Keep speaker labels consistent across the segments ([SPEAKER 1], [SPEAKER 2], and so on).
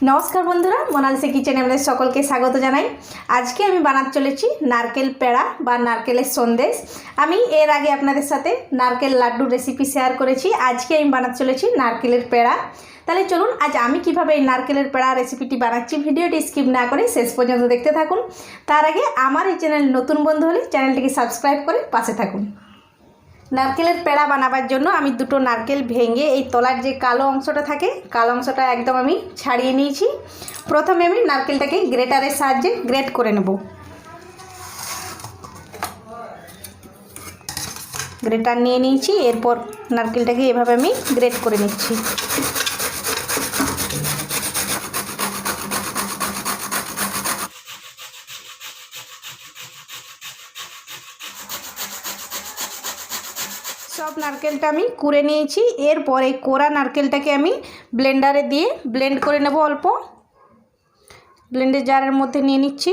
[SPEAKER 1] नमस्कार बंधुरा मोनालिसा किचेने आपनादेर सकलके स्वागत जानाई। आज के आमी बानाते चलेछि नारकेल पेड़ा बा नारकेलेर सन्देश। आमी एर आगे आपनादेर साथे नारकेल लाड्डू रेसिपि शेयर करेछि। आज के आमी बानाते चलेछि नारकेलेर पेड़ा। ताहले चलुन आज आमी किभाबे एई नारकेलेर पेड़ा रेसिपिटी बानाচ্ছি ভিডিওটি স্কিপ না করে শেষ পর্যন্ত দেখতে থাকুন। তার আগে আমার এই চ্যানেল নতুন বন্ধু হলে চ্যানেলটিকে সাবস্ক্রাইব করে পাশে থাকুন। नारकेलेर पेड़ा बनाबार जोन्नो आमी दुटो नारकेल भेंगे एई तलार जे कालो अंशटा थाके कालो अंशटा एकदम आमी छाड़िए निয়েছি। प्रथमे आमी नारकेलटाके ग्रेटारेर साहाज्ये ग्रेट करे नेब। ग्रेटार निয়ে নিয়েছি, এরপর নারকেলটাকে এভাবে আমি গ্রেট করে নিচ্ছি। सब नारकेलटा आमी कुड़े निয়েছি। एरपर এই কোড়া নারকেলটাকে আমি ব্লেন্ডারে দিয়ে ব্লেন্ড করে নেব। অল্প ব্লেন্ডের জারের মধ্যে নিয়ে নিচ্ছি।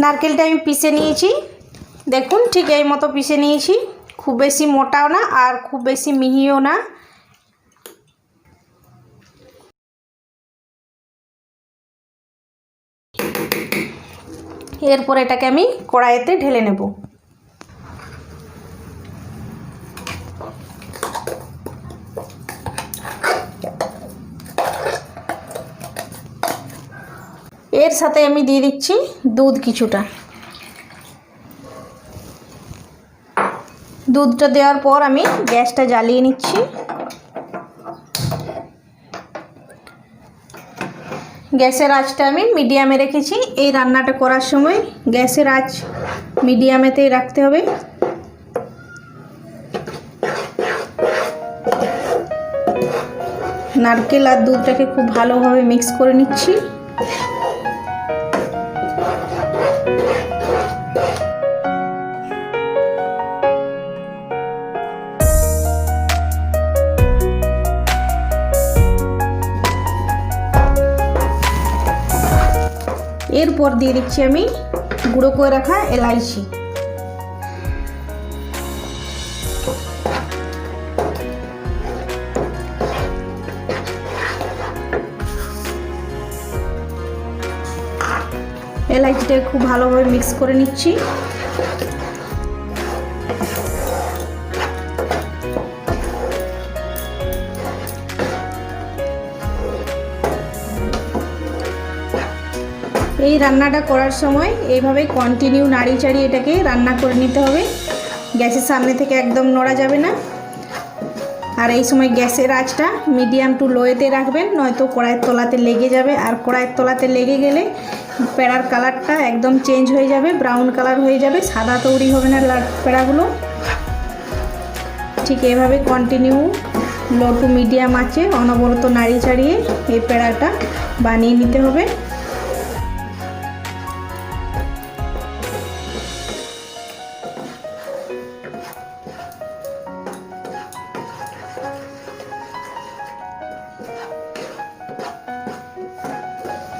[SPEAKER 1] নারকেলটা আমি পিষে নিয়েছি। দেখুন ঠিক এই মতো পিষে নিয়েছি। খুব বেশি মোটাও না আর খুব বেশি মিহিও না। এরপর এটাকে আমি কড়াইতে ঢেলে নেব। এর সাথে আমি দিয়ে দিচ্ছি দুধ কিছুটা। দুধটা দেওয়ার পর আমি গ্যাসটা জ্বালিয়ে নিচ্ছি। গ্যাসের আঁচটা আমি মিডিয়ামে রেখেছি। এই রান্নাটা করার সময় গ্যাসের আঁচ মিডিয়ামেতেই রাখতে হবে। নারকেল আর দুধটাকে খুব ভালোভাবে মিক্স করে নিচ্ছি। এরপর দিয়ে দিচ্ছি আমি গুঁড়ো করে রাখা এলাইচি। এলাইচিটাকে খুব ভালোভাবে মিক্স করে নিচ্ছি। এই রান্নাটা করার সময় এইভাবে কন্টিনিউ নাড়ি চাড়িয়ে এটাকে রান্না করে নিতে হবে। গ্যাসের সামনে থেকে একদম নড়া যাবে না। আর এই সময় গ্যাসের আঁচটা মিডিয়াম টু লোয়েতে রাখবেন, নয়তো কড়াইয়ের তলাতে লেগে যাবে। আর কড়াইয়ের তলাতে লেগে গেলে পেড়ার কালারটা একদম চেঞ্জ হয়ে যাবে, ব্রাউন কালার হয়ে যাবে, সাদা তৈরি হবে না পেড়াগুলো। ঠিক এভাবে কন্টিনিউ লো টু মিডিয়াম আঁচে অনবরত নাড়ি চাড়িয়ে এই পেড়াটা বানিয়ে নিতে হবে।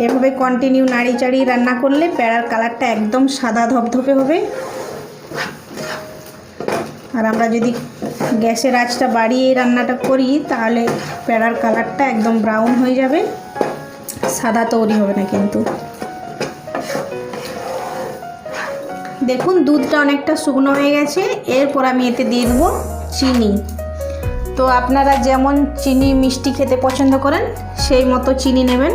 [SPEAKER 1] এভাবে কন্টিনিউ নাড়ি চাড়িয়ে রান্না করলে পেড়ার কালারটা একদম সাদা ধপধপে হবে। আর আমরা যদি গ্যাসের আঁচটা বাড়িয়ে রান্নাটা করি তাহলে পেড়ার কালারটা একদম ব্রাউন হয়ে যাবে, সাদা তৈরি হবে না কিন্তু। দেখুন দুধটা অনেকটা শুকনো হয়ে গেছে। এরপর আমি এতে দিয়ে দেবো চিনি। তো আপনারা যেমন চিনি মিষ্টি খেতে পছন্দ করেন সেই মতো চিনি নেবেন।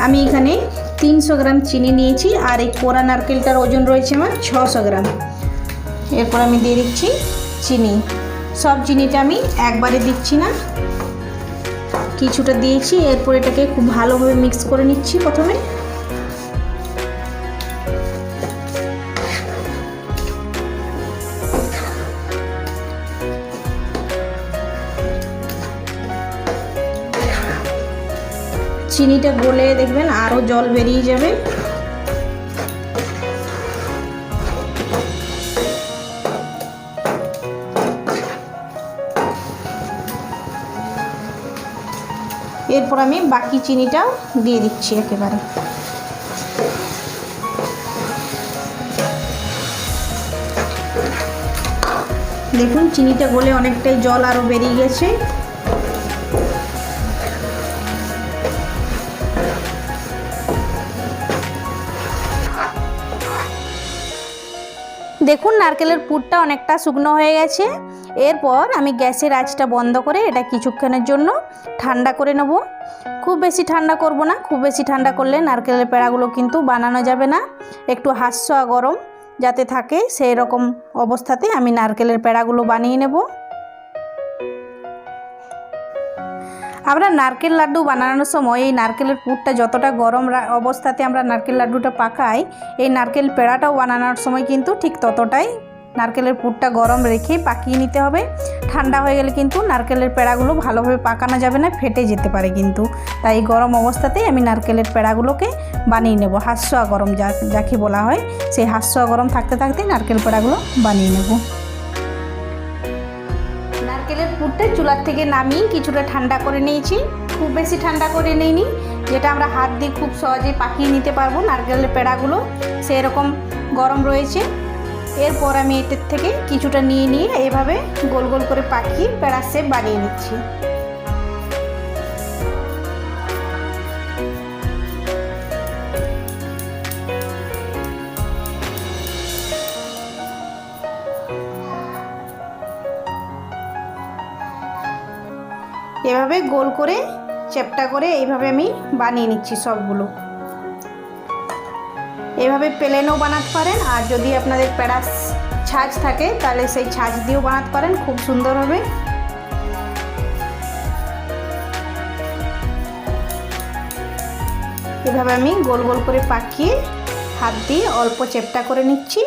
[SPEAKER 1] আমি এখানে 300 গ্রাম চিনি নিয়েছি আর এই কোড়া নারকেলটার ওজন রয়েছে আমার 600 গ্রাম। এরপর আমি দিয়ে দিচ্ছি চিনি। সব চিনিটা আমি একবারে দিচ্ছি না, কিছুটা দিয়েছি। এরপর এটাকে খুব ভালোভাবে মিক্স করে নিচ্ছি। প্রথমে চিনিটা গলে দেখবেন আরও জল বেরিয়ে যাবে। এরপর আমি বাকি চিনিটাও দিয়ে দিচ্ছি একেবারে। দেখুন চিনিটা গলে অনেকটাই জল আরও বেরিয়ে গেছে। দেখুন নারকেলের পুরটা অনেকটা শুকনো হয়ে গেছে। এরপর আমি গ্যাসের আঁচটা বন্ধ করে এটা কিছুক্ষণের জন্য ঠান্ডা করে নেব। খুব বেশি ঠান্ডা করব না, খুব বেশি ঠান্ডা করলে নারকেলের পেড়াগুলো কিন্তু বানানো যাবে না। একটু হালকা গরম যাতে থাকে সেই রকম অবস্থাতে আমি নারকেলের পেড়াগুলো বানিয়ে নেব। আমরা নারকেল লাড্ডু বানানোর সময় এই নারকেলের পুরটা যতটা গরম অবস্থাতে আমরা নারকেল লাড্ডুটা পাকাই, এই নারকেল পেড়াটাও বানানোর সময় কিন্তু ঠিক ততটাই নারকেলের পুরটা গরম রেখে পাকিয়ে নিতে হবে। ঠান্ডা হয়ে গেলে কিন্তু নারকেলের পেড়াগুলো ভালোভাবে পাকানো যাবে না, ফেটে যেতে পারে কিন্তু। তাই গরম অবস্থাতেই আমি নারকেলের পেড়াগুলোকে বানিয়ে নেব। হাস্যা গরম যাকে বলা হয়, সেই হাস্যা গরম থাকতে থাকতেই নারকেল পেড়াগুলো বানিয়ে নেব। নারকেলের পুরটা চুলার থেকে নামিয়ে কিছুটা ঠান্ডা করে নিয়েছি, খুব বেশি ঠান্ডা করে নিইনি, যেটা আমরা হাত দিয়ে খুব সহজে পাকিয়ে নিতে পারবো নারকেলের পেড়াগুলো, সেই রকম গরম রয়েছে। এরপর আমি এটার থেকে কিছুটা নিয়ে এভাবে গোল গোল করে পাকিয়ে পেড়া শেপ বানিয়ে নিচ্ছি। এভাবে গোল করে চ্যাপটা করে এইভাবে আমি বানিয়ে নিচ্ছি সবগুলো। এভাবে প্লেনও বানাতে পারেন, আর যদি আপনাদের পেড়া ছাঁচ থাকে তাহলে সেই ছাঁচ দিয়েও বানাতে পারেন, খুব সুন্দর হবে। এভাবে আমি গোল গোল করে পাকিয়ে হাত দিয়ে অল্প চ্যাপটা করে নিচ্ছি।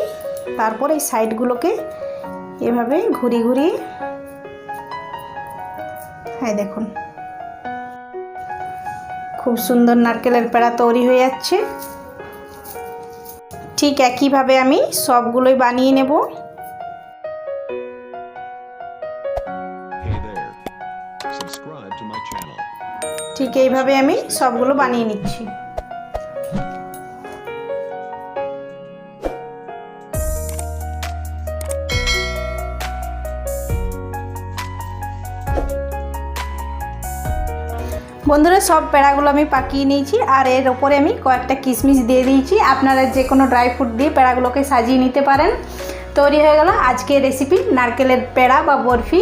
[SPEAKER 1] তারপর এই সাইডগুলোকে এভাবে ঘুরিয়ে হ্যাঁ দেখুন খুব সুন্দর নারকেলের পেড়া তৈরি হয়ে যাচ্ছে। ঠিক একইভাবে আমি সবগুলোই বানিয়ে নেব। ঠিক এইভাবে আমি সবগুলো বানিয়ে নিচ্ছি। বন্ধুরা সব পেড়াগুলো আমি পাকিয়ে নিয়েছি, আর এর ওপরে আমি কয়েকটা কিশমিশ দিয়ে দিয়েছি। আপনারা যে কোনো ড্রাই ফ্রুট দিয়ে পেড়াগুলোকে সাজিয়ে নিতে পারেন। তৈরি হয়ে গেল আজকের রেসিপি নারকেলের পেড়া বা বরফি।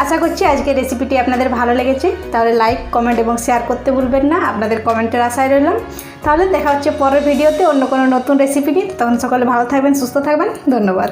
[SPEAKER 1] আশা করছি আজকের রেসিপিটি আপনাদের ভালো লেগেছে। তাহলে লাইক, কমেন্ট এবং শেয়ার করতে ভুলবেন না। আপনাদের কমেন্টের আশায় রইলাম। তাহলে দেখা হচ্ছে পরের ভিডিওতে অন্য কোনো নতুন রেসিপি নিয়ে। তখন সকলে ভালো থাকবেন, সুস্থ থাকবেন। ধন্যবাদ।